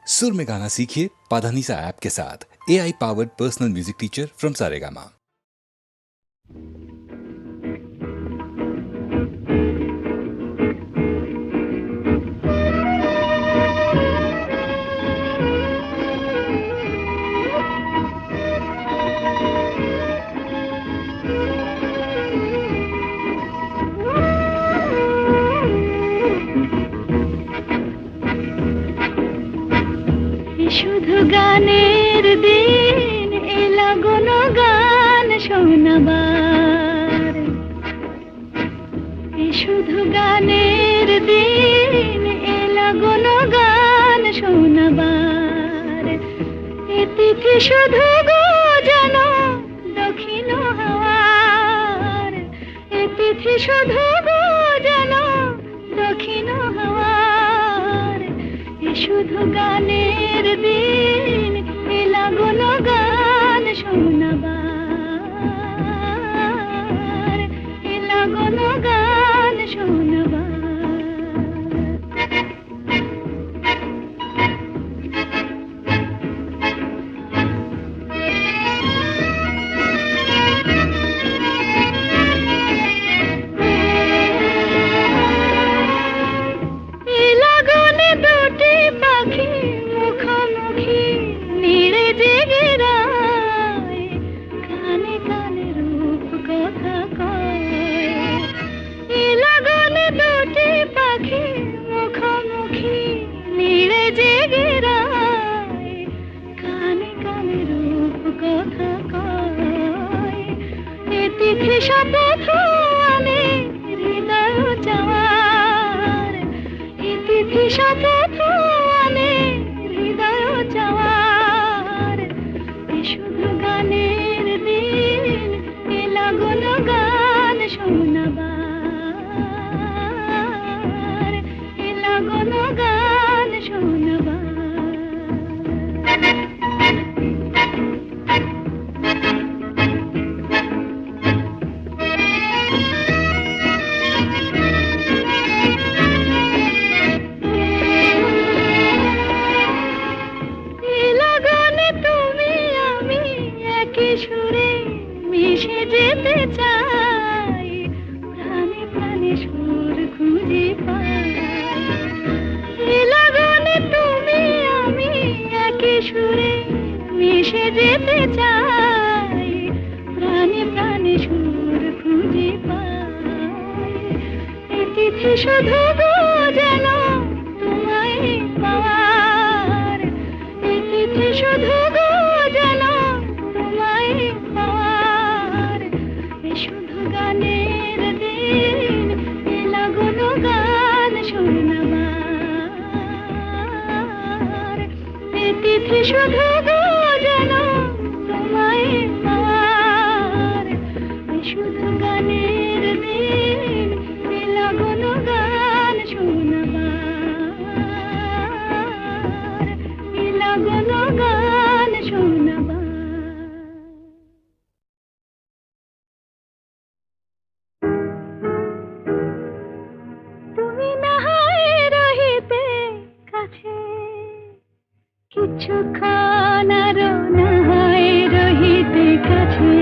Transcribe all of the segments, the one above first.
सुर में गाना सीखिए पाधानीसा ऐप के साथ। AI powered personal music teacher from Saregama. শুধু গানের দিন এলা কোনো গান শোনাবার, শুধু গানের দিন এলা কোনো গান শোনাবার। এ তিথি শুধু গো যেন দক্ষিণ হাওয়ার, এ তিথি শুধু গো যেন দক্ষিণ হাওয়ার। শুধু গানের দিন এলা কোনো গান শোনাবার, এলা কোনো গান শোনাবার। শপথ আমি হৃদয় চাওয়ার, ইতিথি শপথ আমি হৃদয় চাওয়ার। শুধু গানের দিন এলা কোনো গান শোনাবার, এলা কোনো গান শোনাবার। সুরে মিশে যেতে চাই, প্রাণে প্রাণে সুর খুঁজে পাই। লাগনে তুমি আমি একই সুরে মিশে যেতে চাই, প্রাণে প্রাণে সুর খুঁজে পাই। এ তিথি শুধু গো যেন তোমায় পাওয়ার, এ তিথি শুধু গো যেন পাওয়ার। শুধু গানের দিন এলা কোনো গান শোনাবার, এ তিথি শুধু গো যেন তোমায় পাওয়ার। শুধু গানের দিন এলা কোনো গান শোনাবার, এলা কোনো গান শোনাবার। কিছুক্ষণ আরো না হয় রহিতে কাছে,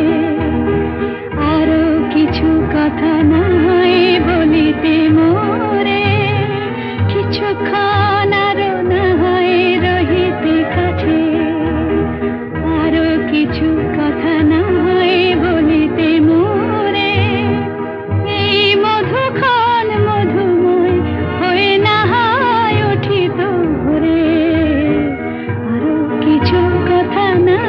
আরো কিছু কথা না হয় বলিতে মোরে। কিছুক্ষণ আরো না হয় রহিতে কাছে, আরো কিছু কথা না হয় বলিতে মোরে। এই মধুক্ষণ মধুময় হয়ে না হয় উঠিত ভোরে, কিছু কথা না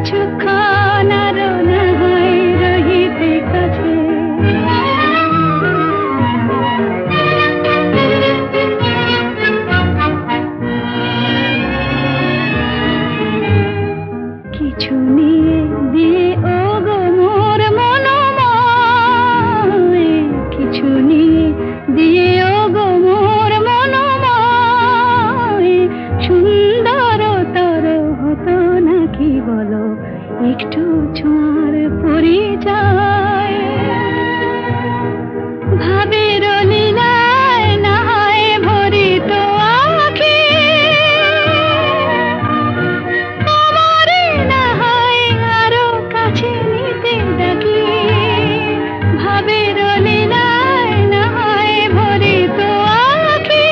কিছুক্ষণ আরো না হয় রহিতে কাছে কিছু নিয়ে দিয়ে ও গো মোর মনোময় কিছু নিয়ে দিয়ে ও গো মোর মনোময় সুন্দর তর হতো নাকি বলো একটু ছোঁয়ার পরিচয় ভাবের লীলায় না হয় ভরিত আঁখি আমারে না হয় আরো কাছে নিতে ডাকি ভাবের লীলায় না হয় ভরিত আঁখি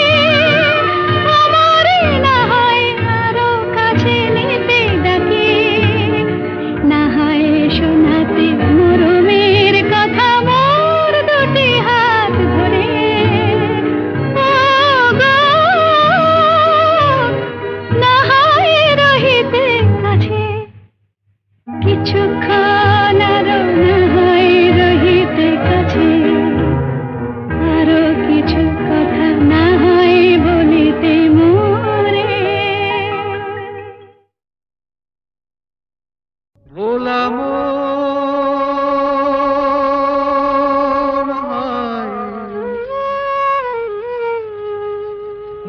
আমারে না হয় আরো কাছে নিতে ডাকি না হয় শোনাতে মরমের কথা মোর দুটি হাত ধরে ও গো না হয় রহিতে কাছে কিছুক্ষণ আরো না হয় রহিতে কাছে আরো কিছু কথা না হয় বলিতে মোরে ভোলাম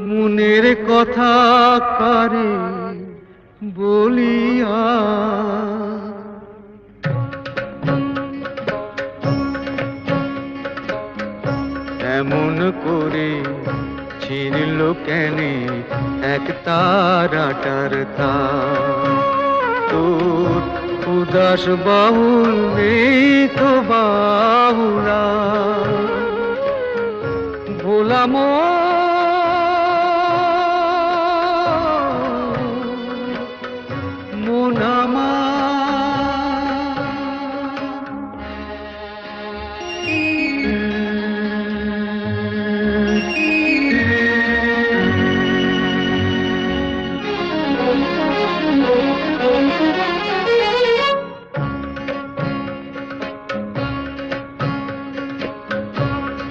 মনের কথা কারে বলিয়া এমন করে ছিঁড়ল কেনে এক তারাটার তার তোর উদাস বাহুল নেই তো বাহুলা ভোলাম মোনামা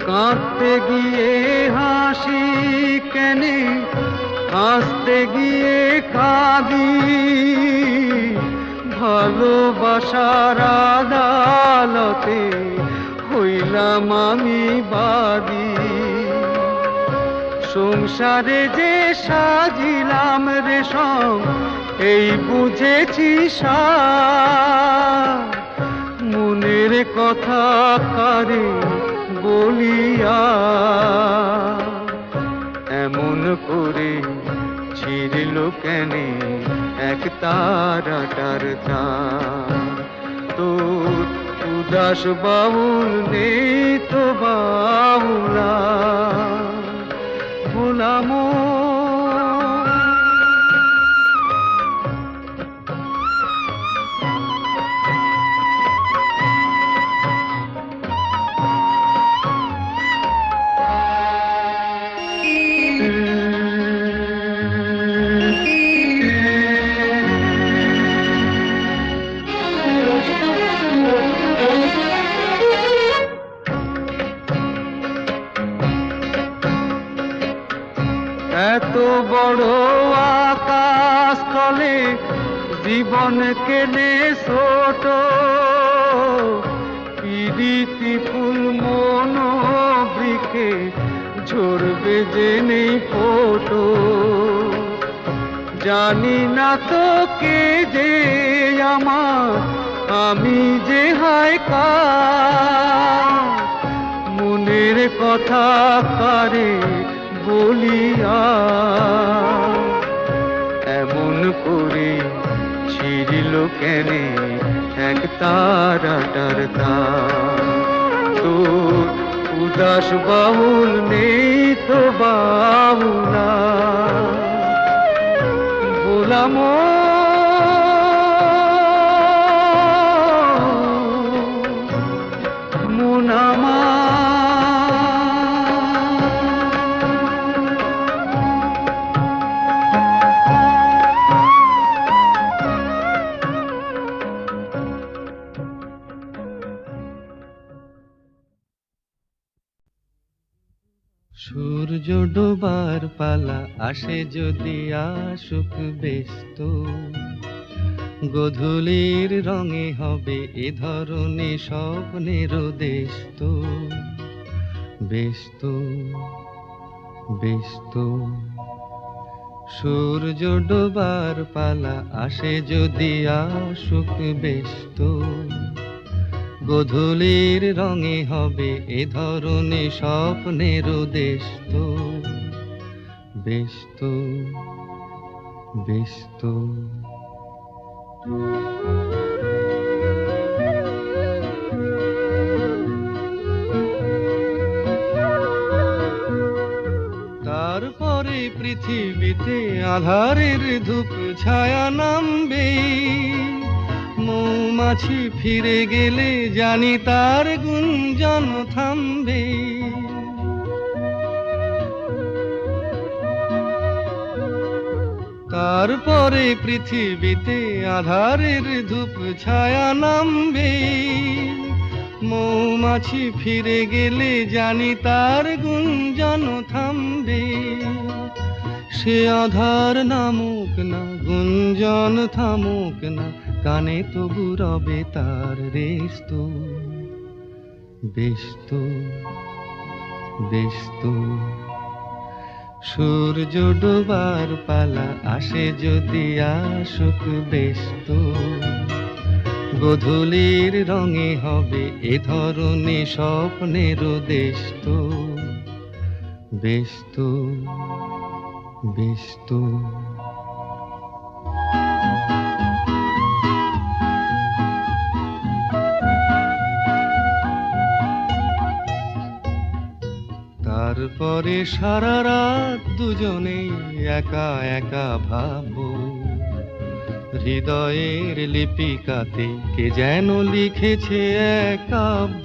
কাঁদতে গিয়ে হাসি কেনে হাসতে গিয়ে কাঁদি ভালোবাসার আদালতে হইলাম আমি বাদী সংসারে যে সাজিলাম রেশম এই বুঝেছি সার মনের কথা কারে বলিয়া এমন করে ছিঁড়ল কেনে এক তারাটার তার তোর উদাস বাউল নেই তো বাউলা ভোলাম এত বড় আকাশ তলে জীবন কেনে ছোট পিরিতি ফুল মন বৃক্ষে ঝরবে যে নেই ফোটো জানি না তো কে যে আমার আমি যে হায় কার মনের কথা কারে বলিয়া এমন করে ছিঁড়ল কেনে এক তারাটার তার তোর উদাস বাহুল নেই তো বাহুলা বলাম মোনামা সূর্য ডোবার পালা আসে যদি আসুক ব্যস্ত, গোধূলির রঙে হবে এ ধরনে স্বপ্নের দেশ তো, ব্যস্ত ব্যস্ত। সূর্য ডোবার পালা আসে যদি আসুক ব্যস্ত, গোধূলির রঙে হবে এ ধরনে স্বপ্নের দেশ তো, ব্যস্ত ব্যস্ত। তারপরে পৃথিবীতে আঁধারের ধূপ ছায়া নামবে, মৌমাছি ফিরে গেলে জানি তার গুঞ্জন থামবে। তারপরে পৃথিবীতে আঁধারের ধূপ ছায়া নামবে, মৌমাছি ফিরে গেলে জানি তার গুঞ্জন থামবে। সে আধার নামুক না, গুঞ্জন থামুক না, কানে তবু রবে তার রেশ তো, ব্যস্ত ব্যস্ত। সূর্য ডোবার পালা আসে যদি আসুক ব্যস্ত, গোধূলির রঙে হবে এ ধরনে স্বপ্নের দেশ তো, ব্যস্ত ব্যস্ত। তারপরে সারা রাত দুজনে একা একা ভাববো, হৃদয়ের লিপিকাতে কে যেন লিখেছে এক কাব্য।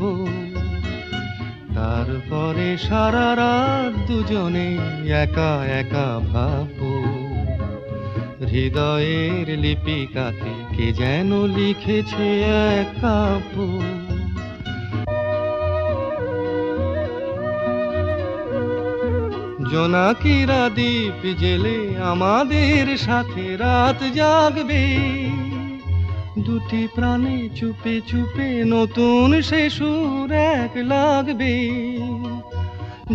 তারপরে সারা রাত দুজনে একা একা ভাববো, হৃদয়ের লিপিকাতে কে যেন লিখেছে এক কাব্য। জোনাকিরা দ্বীপ জেলে আমাদের সাথে রাত জাগবে, দুটি প্রাণে চুপে চুপে নতুন সে সুর এক লাগবে।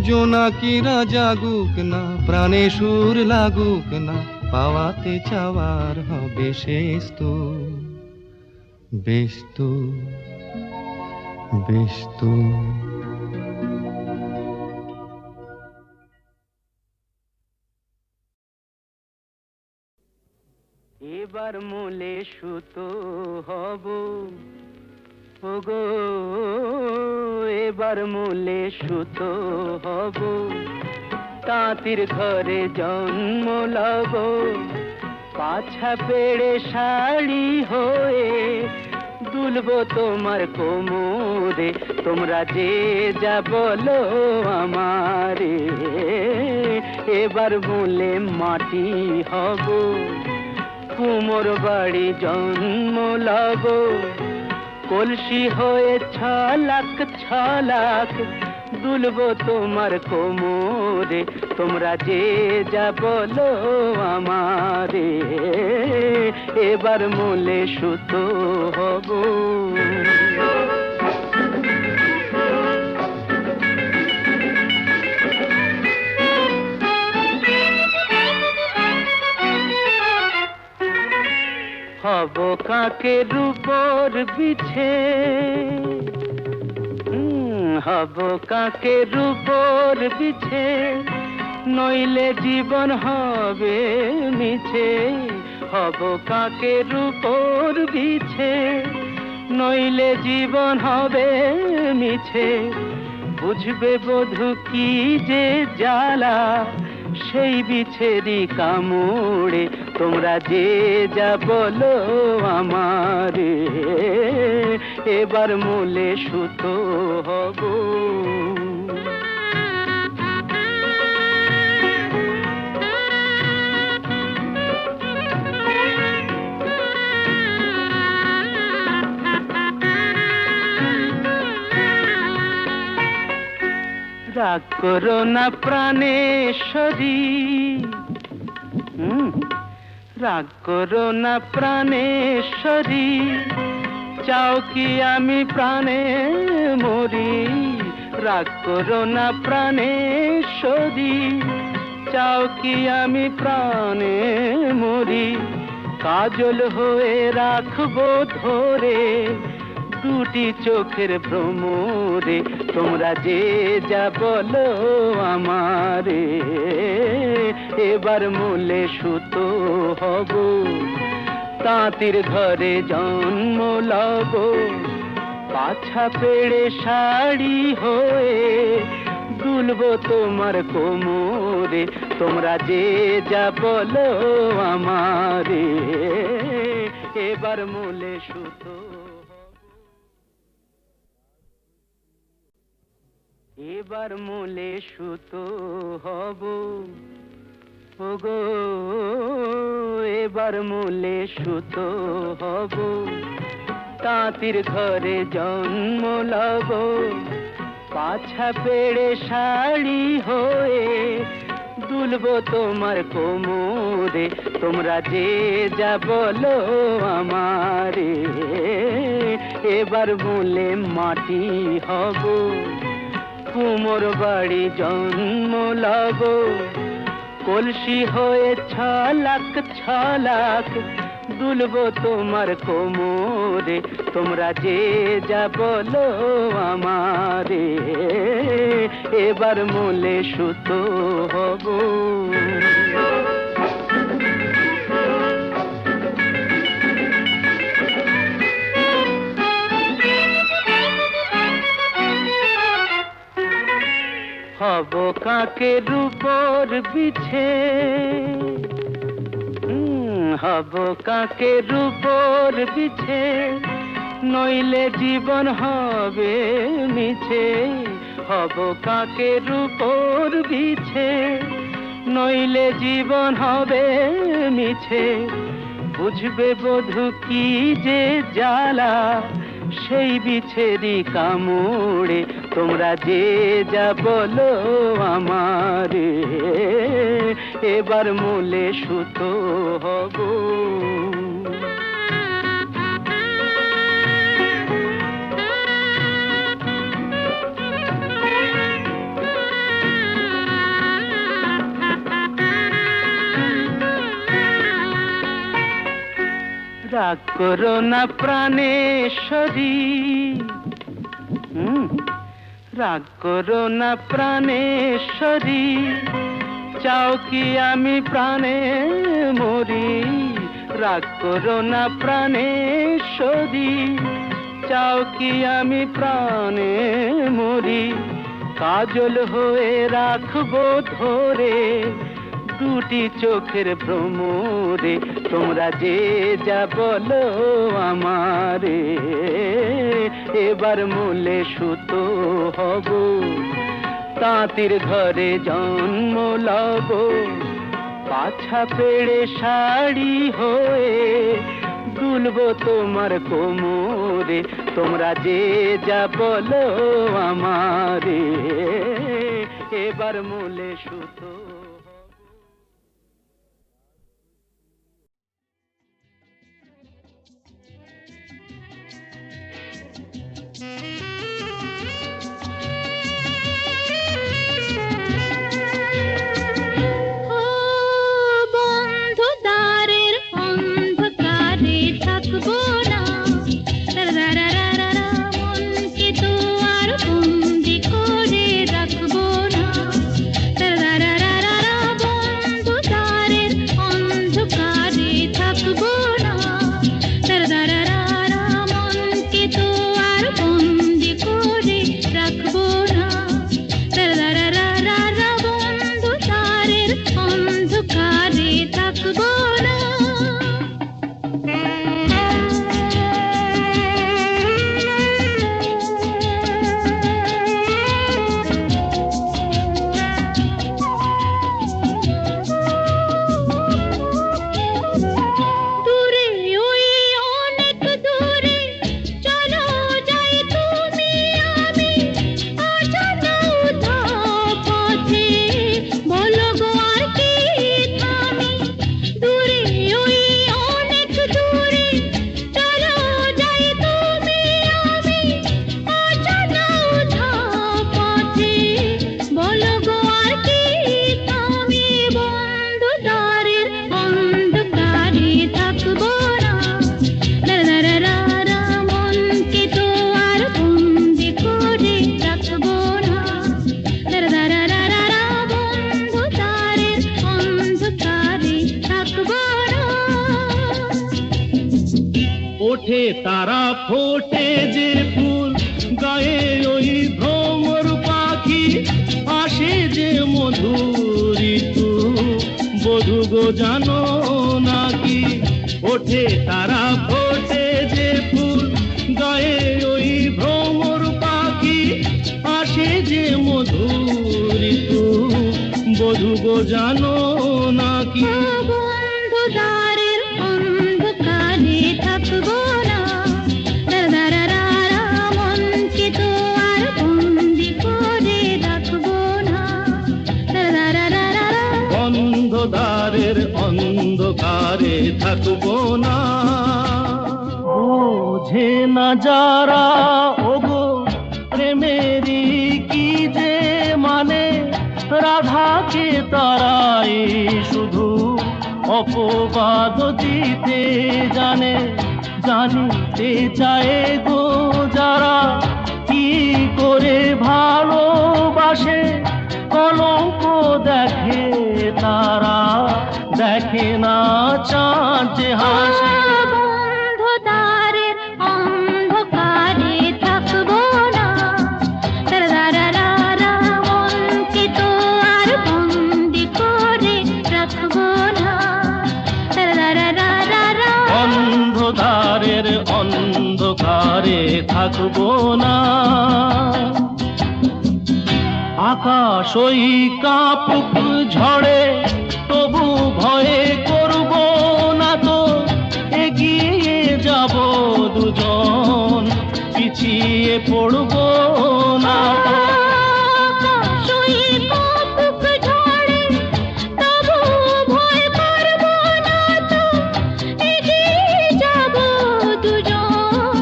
জোনাকিরা জাগুক না, প্রাণে সুর লাগুক না, পাওয়াতে চাওয়ার হবে শেষ তো, ব্যস্ত ব্যস্ত। এবার মূলে সুতো হব ওগো, এবার মূলে সুতো হব, তাঁতির ঘরে জন্ম লব, পাছা পেড়ে শাড়ি হয়ে দুলবো তোমার কোমরে, তোমরা যে যা বলো আমারে। এবার মূলে মাটি হব, কুমোর বাড়ি জন্ম লব, কলসি হয়ে ছলাক ছলাক দুলবো তোমার কোমরে, তোমরা যে যা বলো আমারে। এবার মূলে সুতো হব। হব কাকের উপর বিছে, হব কাকের উপর বিছে, নইলে জীবন হবে মিছে। হব কাকের উপর বিছে, নইলে জীবন হবে মিছে। বুঝবে বধূ কি যে জ্বালা, সেই বিছেরি কামড়ে, তোমরা যে যা বলো আমারে। এবার মূলে সুতো হব। রাগ করো না প্রাণেশ্বরী, রাগ করো না প্রাণেশ্বরী, চাও কি আমি প্রাণে মরি। রাগ করো না প্রাণেশ্বরী, চাও কি আমি প্রাণে মরি। কাজল হয়ে রাখবো ধরে দুটি চোখের ভ্রমরে, তোমরা যে যা বলো আমারে। এবার মূলে সুতো হব, তাঁতির ঘরে জন্ম লব, পাছা পেড়ে শাড়ি হয়ে দুলবো তোমার কোমরে, তোমরা যে যা বলো আমারে। এবার মূলে সুতো, এবার মূলে সুতো হব ওগো, এবার মূলে সুতো হব, তাঁতির ঘরে জন্ম লব, পাছা পেড়ে শাড়ি হয়ে দুলবো তোমার কোমরে, তোমরা যে যা বলো আমারে। এবার মূলে মাটি হব, কুমোর বাড়ি জন্ম লব, কলসি হয়ে ছলাক দুলবো তোমার কোমরে, তোমরা যে যা বলো আমারে। এবার মূলে সুতো হব। হব কাকের উপর বিছে, হব কাকের উপর বিছে, নইলে জীবন হবে মিছে। হব কাকের উপর বিছে, নইলে জীবন হবে মিছে। বুঝবে বধূ কি যে জ্বালা, সেই বিছেরি কামড়ে, তোমরা যে যা বলো আমারে। এবার মূলে সুতো হব। রাগ করো না প্রাণেশ্বরী, রাগ করো না প্রাণেশ্বরী, চাও কি আমি প্রাণে মরি। রাগ করো না প্রাণেশ্বরী, চাও কি আমি প্রাণে মরি। কাজল হয়ে রাখবো ধরে দুটি চোখের ভ্রমরে, তোমরা যে যা বলো আমারে। এবার মূলে সুতো হব, তাঁতির ঘরে জন্ম লব, পাছা পেড়ে শাড়ি হয়ে দুলবো তোমার কোমরে, তোমরা যে যা বলো আমারে। এবার মূলে সুতো। বন্ধু তারা ফোটে যে ফুল গায়ে ওই ভ্রমর পাখি আসে যে মধুর ঋতু বধূ গো জানো নাকি ওঠে তারা ফোটে যে ফুল গায়ে ওই ভ্রমর পাখি আসে যে মধুর ঋতু বধূ গো জানো নাকি বন্ধু দ্বারের অন্ধকারে থাকবো না দারারারা মনকে তো আর বন্দি করে রাখবো না দারারারা অন্ধকারের অন্ধকারে থাকবো না বোঝে না যারা ওগো প্রেমেরই কি যে মানে রাধাকে তারাই শুধু অপবাদ দিতে জানে জানিতে চায় গো যারা কি করে ভালোবাসে কলঙ্ক দেখে তারা দেখে না চাঁদ যে হাসে বন্ধু দ্বারের অন্ধকারে থাকবো না দারারারা মনকে তো আর বন্দি করে রাখবো না দারারারা অন্ধকারের অন্ধকারে থাকবো না আকাশ ওই কাপুক ঝড়ে তবু ভয়ে করব না তো এগিয়ে যাব দুজন পিছিয়ে পড়ব না তো আকাশই কাপুক ঝড়ে তবু ভয় করবো না তো এগিয়ে যাব দুজন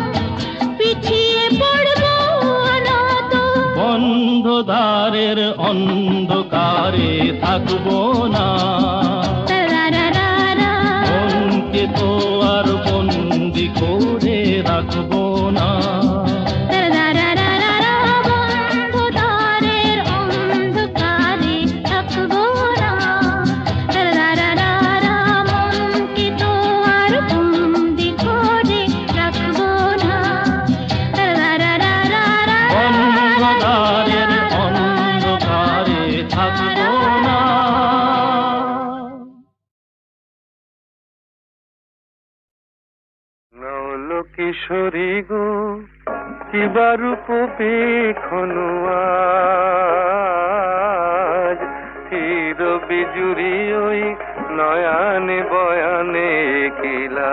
পিছিয়ে পড়বো না তো বন্ধধারের অন্ধকারে থাকবো না দারারারা মনকে তো আর বন্দি করে রাখবো না দারারারা বন্ধু দ্বারের অন্ধকারে থাকবো না দারারারা মনকে তো আর বন্দি করে রাখবো না দারারারা অন্ধকারের অন্ধকারে থাকবো না নৌল কিশোরী গো কিবা রূপ পেখনু আজ চির বিজুরি ওই নয়ানে বয়ানে কিলাজ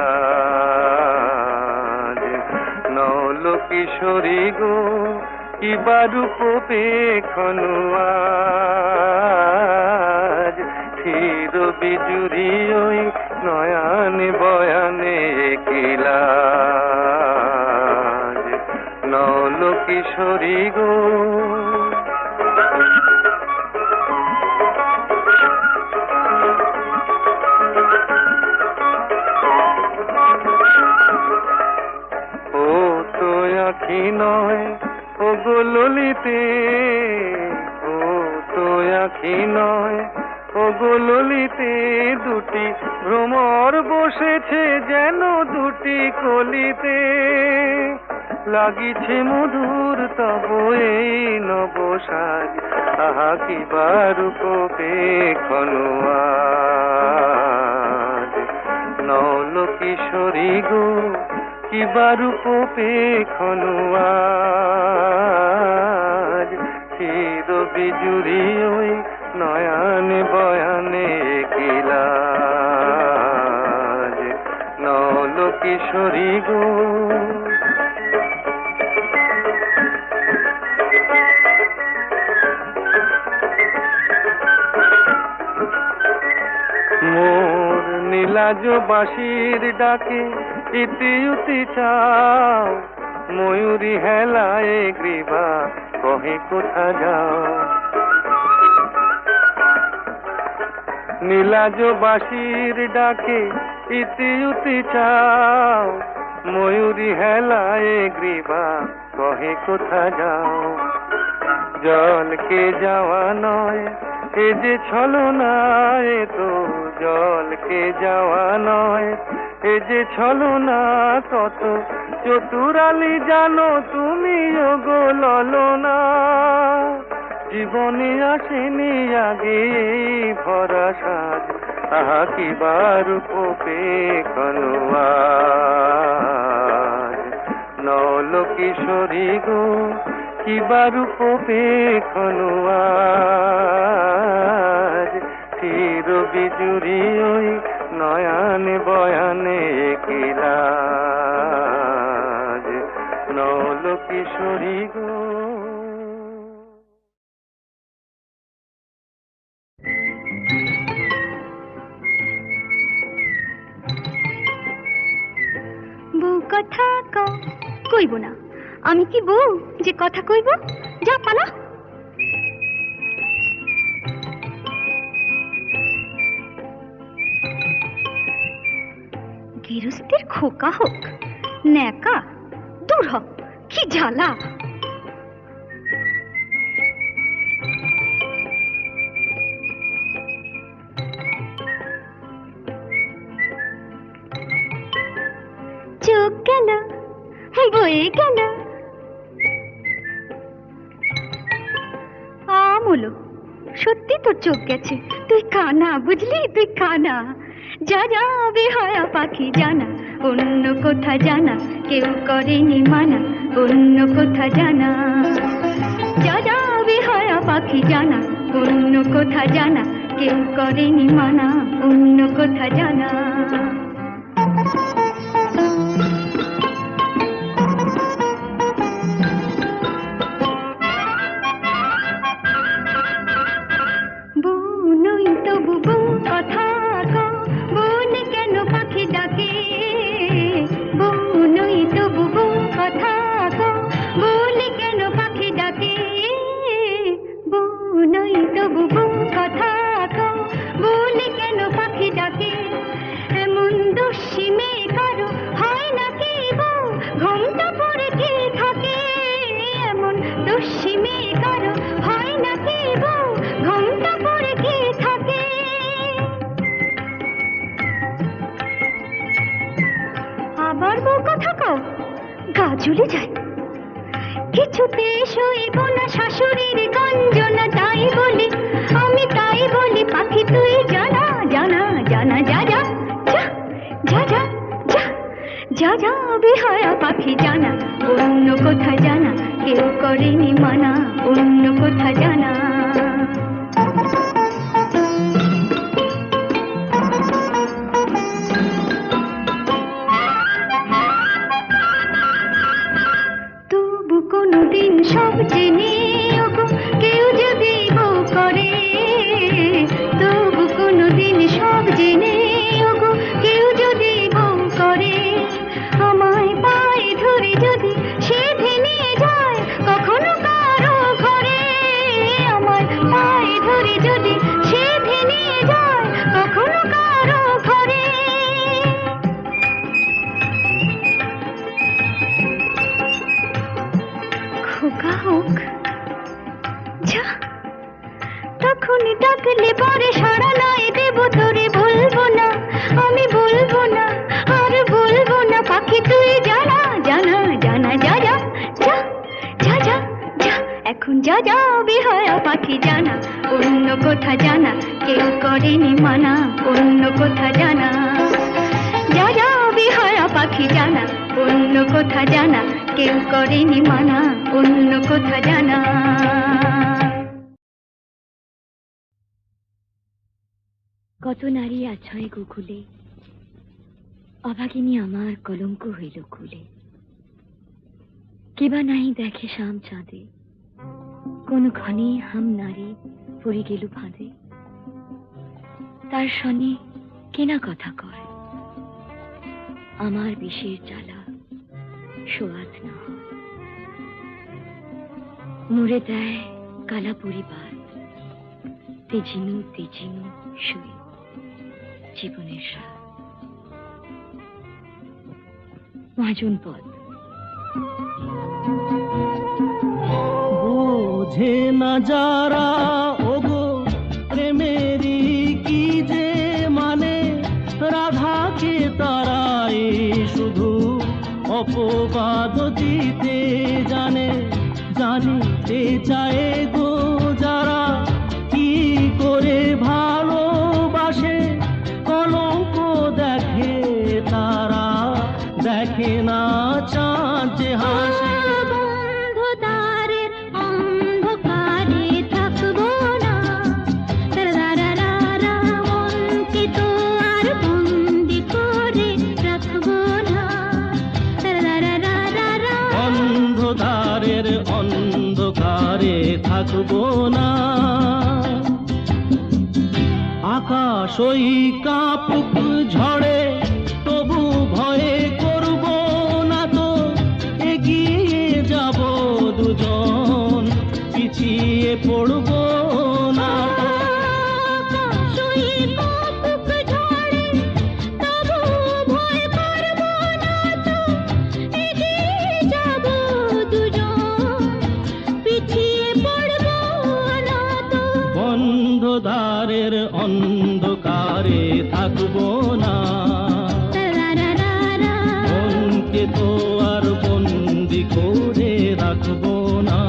নৌল কিশোরী গো কিবা রূপ পেখনু আজ চির বিজুরি ওই নয়ানে বয়ানে কিলাজ নৌল কিশোরী গো ও তো আখি নয় ও গো ললিতে ও তো আখি নয় ও গো ললিতে দুটি ভ্রমর বসেছে যেন দুটি কলিতে লাগিছে মধুর তব এই নবসাজ আহা কি বারুপ পেখনু আজ নৌল কিশোরী গো কি বারুপ পেখনু আজ চির বিজুরি ওই নয়ানে বয়ানে কিলাজ নৌল কিশোরী গো মোর নীলাজ বাঁশির ডাকে ইতি উতি চাও ময়ূরী হেলায় গ্রীবা কহে কোথা যাও নীলাজ বাঁশির ডাকে ইতি উতি চাও ময়ূরী হেলায় গ্রীবা কহে কোথা যাও জলকে যাওয়া নয় এ যে ছলনা এ তো জলকে যাওয়া নয় এ যে ছলনা কত চতুরালি জানো তুমি ওগো ললনা। জীবনে আসেনি আগে এই ভরা সাজ, আহা কি বারূপ পেখানো আজ। নল কিশোরী গো কি বারূপ পেখানো আজ। চির বিজুরি ওই নয়ানে বয়ানে কিলাজ, নল কিশোরী গো। বউ কথা কইব না, আমি কি বউ যে কথা কইব? যা পালা। গৃহস্থের খোকা হোক ন্যাকা, দূর হ, কি জ্বালা। চোখ গেল বয়ে গেল আমলো, সত্যি তোর চোখ গেছে, তুই কানা, বুঝলি? তুই কানা। যা যা বেহায়া পাখি জানা, অন্য কোথা জানা কেউ করেনি মানা, অন্য কোথা জানা। যা যা বেহায়া পাখি জানা, অন্য কোথা জানা কেউ করেনি মানা, অন্য কোথা জানা। গাজুলে যায় কিছুতে সইব না শাশুড়ির গঞ্জনা, তাই বলি আমি, তাই বলি পাখি তুই জানা জানা জানা। যা যা যা যা যা যা যা যা বেহায়া পাখি জানা, অন্য কোথা জানা কেউ করেনি মানা, অন্য কোথা জানা। কোনদিন সব জেনে ওগো কেউ যদি বউ করে, তবু কোনদিন সব জেনে ওগো কেউ যদি বউ করে, আমায় পায়ে ধরে যদি সে ভেঙে যায় কখনো কারো ঘরে, আমায় পায়ে ধরে যদি সে ভেঙে যায় কখনো কারো ঘরে। খোকা হোক যা, তখনই ডাকলে পরে সাড়া নয় দেব তোরে, বলবো না আমি, বলবো না আর বলবো না পাখি তুই জানা জানা জানা। যা যা যা যা যা যা এখন যা যা বেহায়া পাখি জানা, অন্য কোথা জানা কেউ করেনি মানা, অন্য কোথা জানা। যা যা বেহায়া পাখি জানা, অন্য কোথা জানা কেউ করেনি মানা, অন্য কোথা জানা। কত নারী আছয় গোকুলে, অভাগিনী আমার কলঙ্ক হইল কুলে। কিবা নাহি দেখে শাম চাঁদে, কোন ক্ষণে হাম নারী পড়ে গেল ফাঁদে। তার সনে কেনা কথা কয়, আমার বিষের জ্বালা সোয়াদ না হয়। মুড়ে দেয় কালা পরিবার, তেজিনু তেজিনু শুয়ে জীবনের সাথ। মহাজন পদ। বোঝে না যারা ওগো প্রেমেরই কি যে মানে, রাধাকে তারা অপবাদ দিতে জানে, জানিতে চায় গো যারা কি করে ভালোবাসে, কলঙ্ক দেখে তারা, দেখে না চাঁদ যে হাসে। বন্ধুদারের অন্ধকারে থাকবো না, তারারারা মনকে তো আর বন্দি করে রাখবো না, তারারারা অন্ধকারের অন্ধকারে থাকবো না। আকাশ ওই কাপুক ঝড়ে তবু ভয়ে করব না তো, এগিয়ে যাব দুজন, পিছিয়ে পড়ব না তো। আকাশই কাপুক ঝড়ে তবু ভয় করবো না তো, এগিয়ে যাব দুজন, পিছিয়ে পড়বো না তো। বন্ধদ্বারের অন্ধকারে থাকবো না, তারারারা মনকে তো আর বন্দি করে রাখবো না।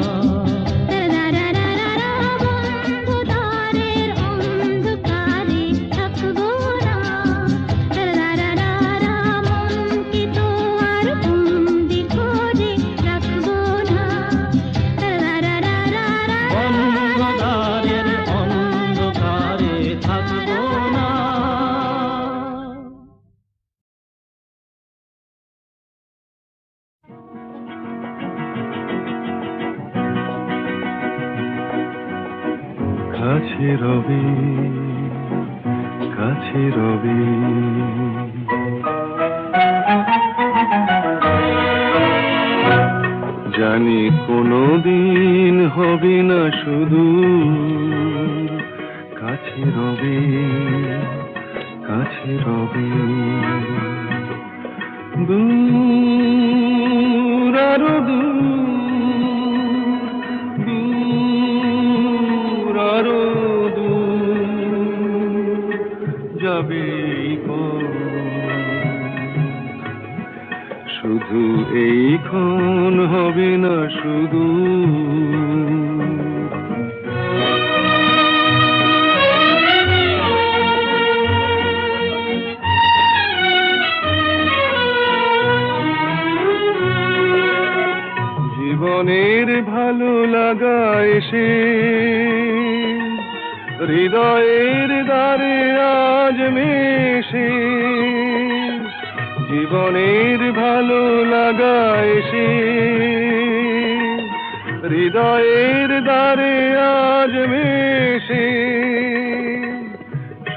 তারারারা বন্ধুদারের অন্ধকারে থাকবো না, তারারারা মনকে তো আর বন্দি করে রাখবো না, তারারারা বন্ধদ্বারের অন্ধকারে থাকবো না। কাছে রবি, কাছে রবি, জানি কোনো দিন হবে না শুধু, কাছে রবি, কাছে রবি, দূর আরো দূর, দূর আরো দূর যাবে শুধু এইক্ষণ হবে না শুধু। জীবনের ভালো লাগা এসে হৃদয়ের দ্বারে আজ মেশে, জীবনের ভালো লাগা এসে হৃদয়ের দ্বারে আজ মেশে,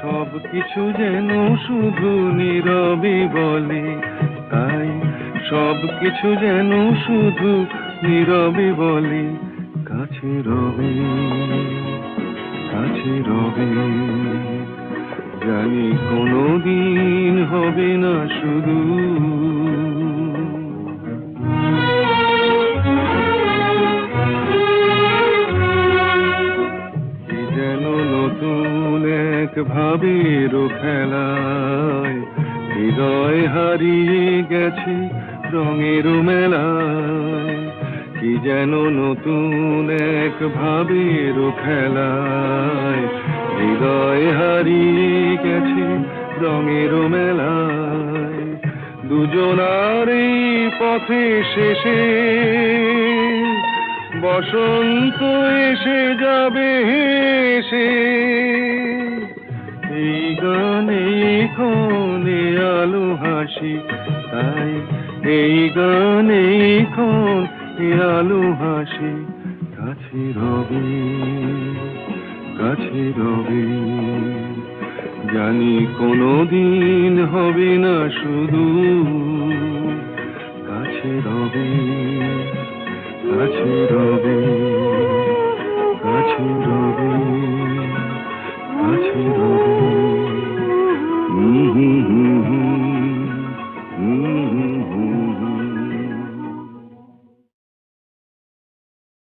সব কিছু যেন শুধু নীরবে বলে, তাই সব কিছু যেন শুধু নীরবে বলে, কাছে রবি, কাছে রবি, জানি কোনো দিন হবে না শুধু। কি যেন নতুন এক ভাবের খেলায় হৃদয় হারিয়ে গেছে রঙের মেলায়, কি যেন নতুন এক ভাবের খেলায় হৃদয় হারিয়ে গেছে রঙের মেলায়, দুজনার এই পথে শেষে বসন্ত এসে যাবে হেসে, এই গানে ক্ষণে আলো হাসি, তাই এই গানে ক্ষণে আলো হাসি, কাছে রবি, কাছে রবি, জানি কোনো দিন হবে না শুধু, কাছে রবি, কাছে রবি, কাছে রবি।